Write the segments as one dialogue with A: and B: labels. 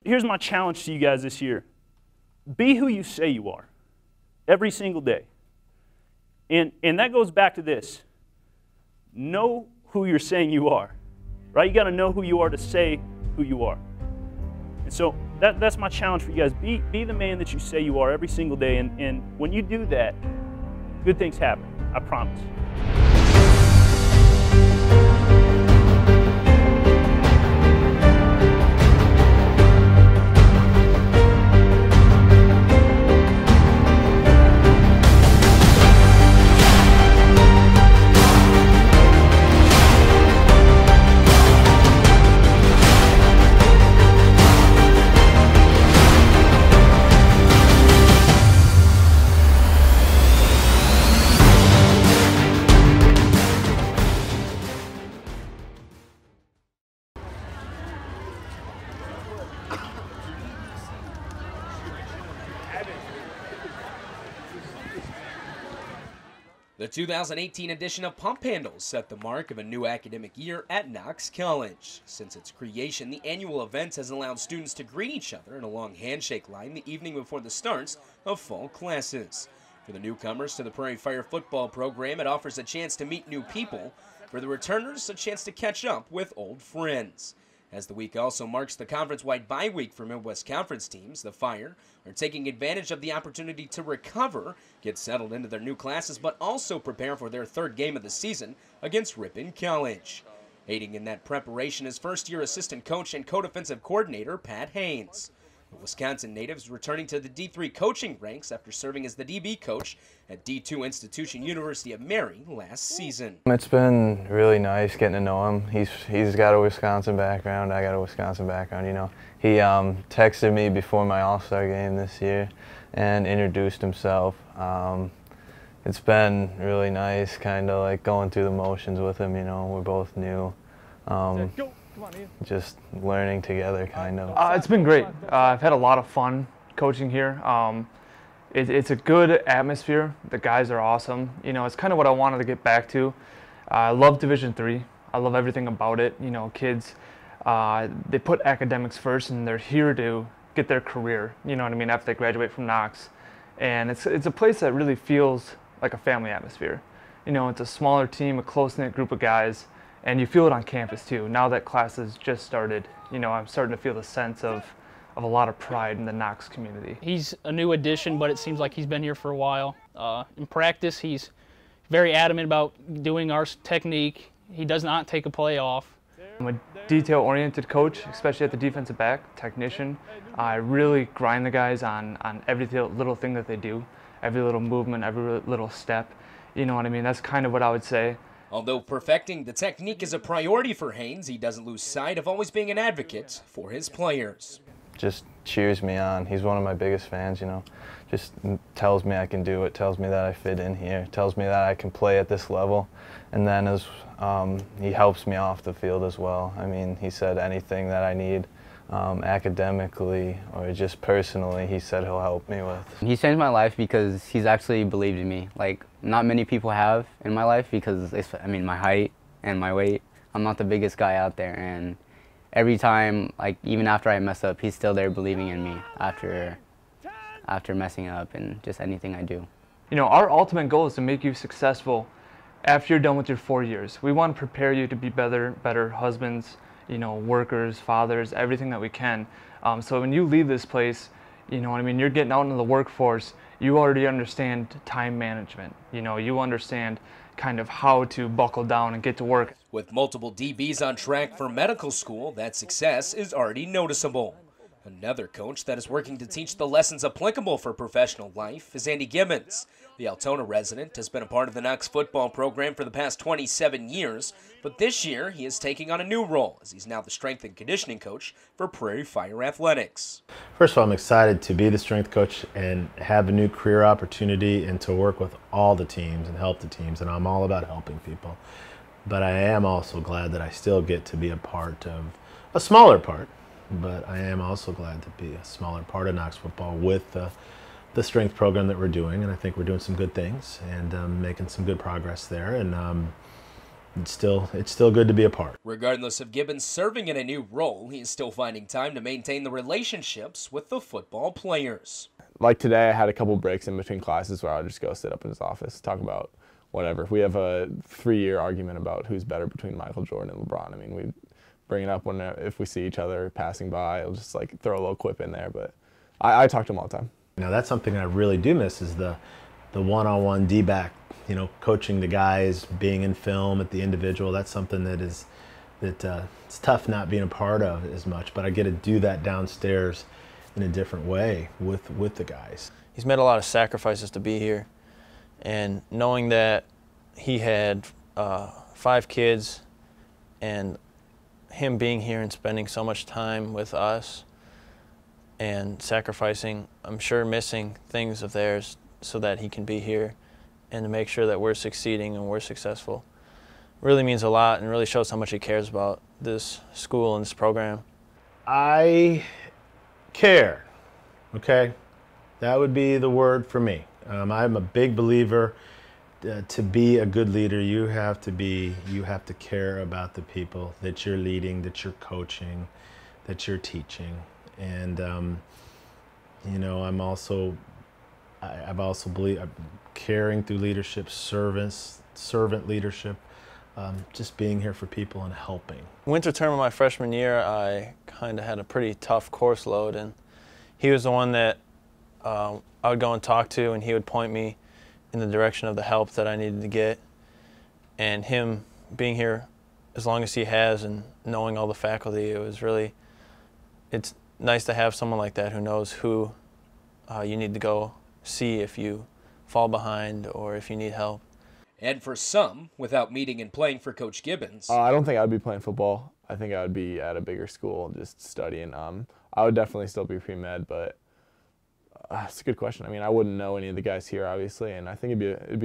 A: here's my challenge to you guys this year. Be who you say you are every single day. And that goes back to this. Know who you're saying you are, right? You got to know who you are to say who you are. And so that's my challenge for you guys. Be the man that you say you are every single day. And when you do that, good things happen. I promise.
B: The 2018 edition of Pump Handles set the mark of a new academic year at Knox College. Since its creation, the annual event has allowed students to greet each other in a long handshake line the evening before the starts of fall classes. For the newcomers to the Prairie Fire football program, it offers a chance to meet new people. For the returners, a chance to catch up with old friends. As the week also marks the conference-wide bye week for Midwest Conference teams, the Fire are taking advantage of the opportunity to recover, get settled into their new classes, but also prepare for their third game of the season against Ripon College. Aiding in that preparation is first-year assistant coach and co-defensive coordinator Pat Haynes. The Wisconsin native is returning to the D3 coaching ranks after serving as the DB coach at D2 institution University of Mary last season.
C: It's been really nice getting to know him. He's got a Wisconsin background, I got a Wisconsin background, you know. He texted me before my All-Star game this year and introduced himself. It's been really nice kind of like going through the motions with him, you know. We're both new. Just learning together, kind of.
D: It's been great. I've had a lot of fun coaching here. It's a good atmosphere. The guys are awesome. You know, it's kind of what I wanted to get back to. I love Division III. I love everything about it. You know, kids, they put academics first, and they're here to get their career. You know what I mean? After they graduate from Knox, and it's a place that really feels like a family atmosphere. You know, it's a smaller team, a close-knit group of guys. And you feel it on campus too. Now that classes just started, you know, I'm starting to feel the sense of a lot of pride in the Knox community.
E: He's a new addition, but it seems like he's been here for a while. In practice, he's very adamant about doing our technique. He does not take a play off.
D: I'm a detail-oriented coach, especially at the defensive back, technician. I really grind the guys on every little thing that they do, every little movement, every little step. You know what I mean? That's kind of what I would say.
B: Although perfecting the technique is a priority for Haynes, he doesn't lose sight of always being an advocate for his players.
C: Just cheers me on. He's one of my biggest fans, you know. Just tells me I can do it, tells me that I fit in here, tells me that I can play at this level. And then he helps me off the field as well. I mean, he said anything that I need academically or just personally, he said he'll help me with.
F: He's changed my life because he's actually believed in me. Like, not many people have in my life because, I mean, my height and my weight. I'm not the biggest guy out there, and every time, like, even after I mess up, he's still there believing in me after messing up and just anything I do.
D: You know, our ultimate goal is to make you successful after you're done with your 4 years. We want to prepare you to be better husbands, you know, workers, fathers, everything that we can. So when you leave this place, you know what I mean, you're getting out into the workforce, you already understand time management. You know, you understand kind of how to buckle down and get to work.
B: With multiple DBs on track for medical school, that success is already noticeable. Another coach that is working to teach the lessons applicable for professional life is Andy Gibbons. The Altona resident has been a part of the Knox football program for the past 27 years, but this year he is taking on a new role as he's now the strength and conditioning coach for Prairie Fire Athletics.
G: First of all, I'm excited to be the strength coach and have a new career opportunity and to work with all the teams and help the teams, and I'm all about helping people. But I am also glad that I still get to be a part of a smaller part, but I am also glad to be a smaller part of Knox football with the strength program that we're doing, and I think we're doing some good things and making some good progress there. And it's still good to be a part.
B: Regardless of Gibbons serving in a new role, he is still finding time to maintain the relationships with the football players.
C: Like today, I had a couple breaks in between classes where I would just go sit up in his office, talk about whatever. We have a 3-year argument about who's better between Michael Jordan and LeBron. I mean, we bring it up if we see each other passing by. I'll just like throw a little quip in there, but I talk to him all the time.
G: Now that's something I really do miss, is the one-on-one D-back, coaching the guys, being in film at the individual. That's something it's tough not being a part of as much, but I get to do that downstairs in a different way with the guys.
H: He's made a lot of sacrifices to be here, and knowing that he had 5 kids, and him being here and spending so much time with us and sacrificing, I'm sure missing things of theirs so that he can be here and to make sure that we're succeeding and we're successful, really means a lot and really shows how much he cares about this school and this program.
G: I care, okay? That would be the word for me. I'm a big believer to be a good leader, you have to care about the people that you're leading, that you're coaching, that you're teaching. And I've also believed caring through leadership, servant leadership, just being here for people and helping.
H: Winter term of my freshman year, I kind of had a pretty tough course load, and he was the one that I would go and talk to, and he would point me in the direction of the help that I needed to get. And him being here as long as he has and knowing all the faculty, it's nice to have someone like that who knows who you need to go see if you fall behind or if you need help.
B: And for some, without meeting and playing for Coach Gibbons,
C: I don't think I would be playing football. I think I would be at a bigger school just studying. I would definitely still be pre-med, but it's a good question. I mean, I wouldn't know any of the guys here, obviously, and I think I'd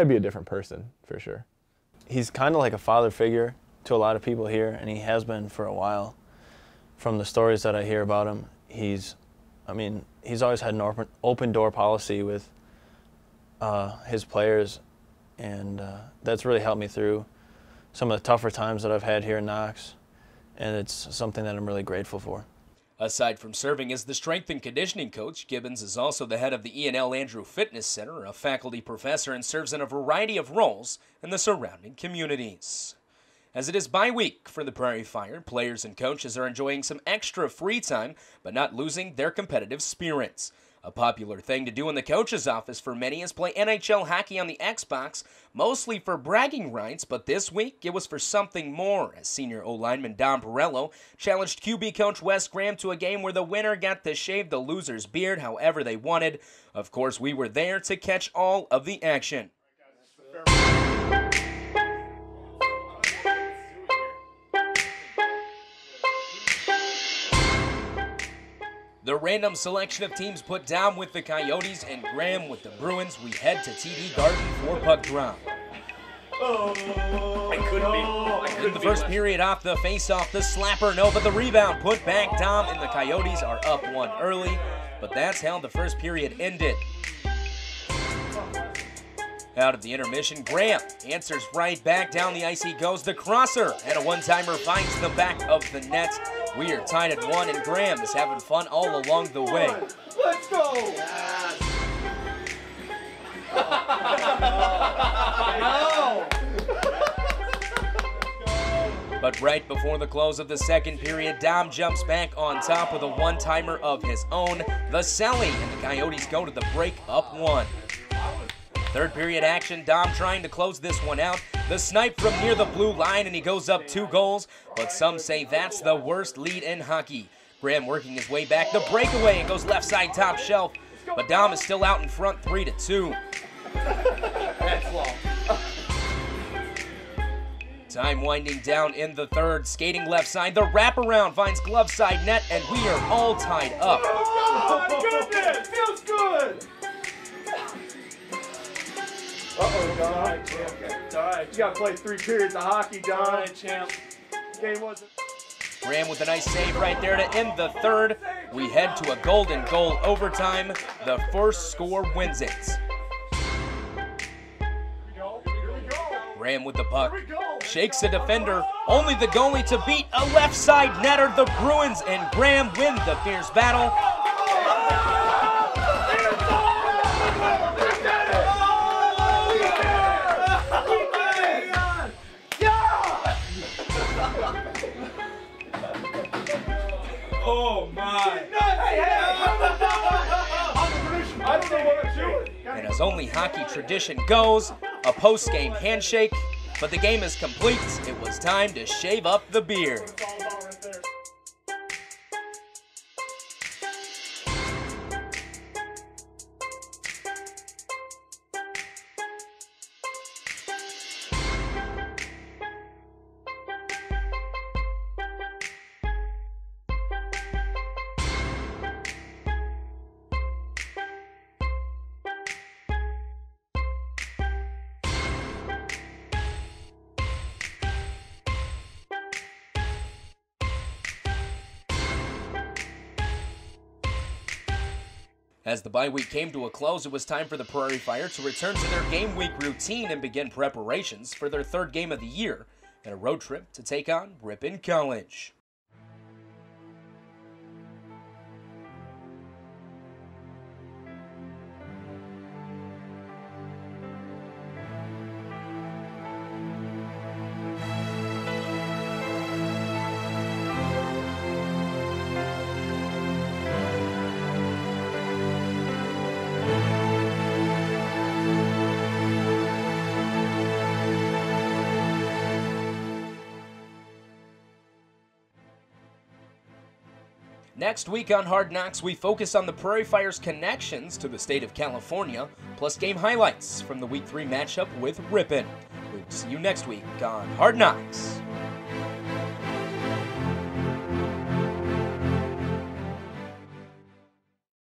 C: be a different person for sure.
H: He's kind of like a father figure to a lot of people here, and he has been for a while. From the stories that I hear about him, he's always had an open door policy with his players, and that's really helped me through some of the tougher times that I've had here in Knox, and it's something that I'm really grateful for.
B: aside from serving as the strength and conditioning coach, Gibbons is also the head of the E&L Andrew Fitness Center, a faculty professor, and serves in a variety of roles in the surrounding communities. As it is bye week for the Prairie Fire, players and coaches are enjoying some extra free time, but not losing their competitive spirits. A popular thing to do in the coach's office for many is play NHL hockey on the Xbox, mostly for bragging rights, but this week it was for something more, as senior O-lineman Dom Perello challenged QB coach Wes Graham to a game where the winner got to shave the loser's beard however they wanted. Of course, we were there to catch all of the action. The random selection of teams put down with the Coyotes and Graham with the Bruins. We head to TD Garden for puck drop. In the first period off the face-off, the slapper, no, but the rebound put back Dom, and the Coyotes are up one early. But that's how the first period ended. Out of the intermission, Graham answers right back. Down the ice he goes. The crosser and a one-timer finds the back of the net. We are tied at 1, and Graham is having fun all along the way.
I: Let's go! Yes. No!
B: But right before the close of the second period, Dom jumps back on top with a one-timer of his own. The Sally, and the Coyotes go to the break up 1. Third period action, Dom trying to close this one out. The snipe from near the blue line, and he goes up 2 goals, but some say that's the worst lead in hockey. Graham working his way back, the breakaway, and goes left side top shelf, but Dom is still out in front 3-2.
I: That's long.
B: Time winding down in the third, skating left side, the wraparound finds glove side net, and we are all tied up.
I: Oh my goodness, feels good! Uh-oh, Don. All right, champ. It's all right. You got to play 3 periods of hockey, Don. All right, champ. Game wasn't...
B: Graham with a nice save right there to end the third. We head to a golden goal overtime. The first score wins it. Graham with the puck. Shakes a defender, only the goalie to beat a left side netter. The Bruins and Graham win the fierce battle.
I: Oh my!
B: And as only hockey tradition goes, a post-game handshake, but the game is complete. It was time to shave up the beard. As the bye week came to a close, it was time for the Prairie Fire to return to their game week routine and begin preparations for their third game of the year and a road trip to take on Ripon College. Next week on Hard Knocks, we focus on the Prairie Fire's connections to the state of California, plus game highlights from the Week 3 matchup with Ripon. We'll see you next week on Hard Knocks.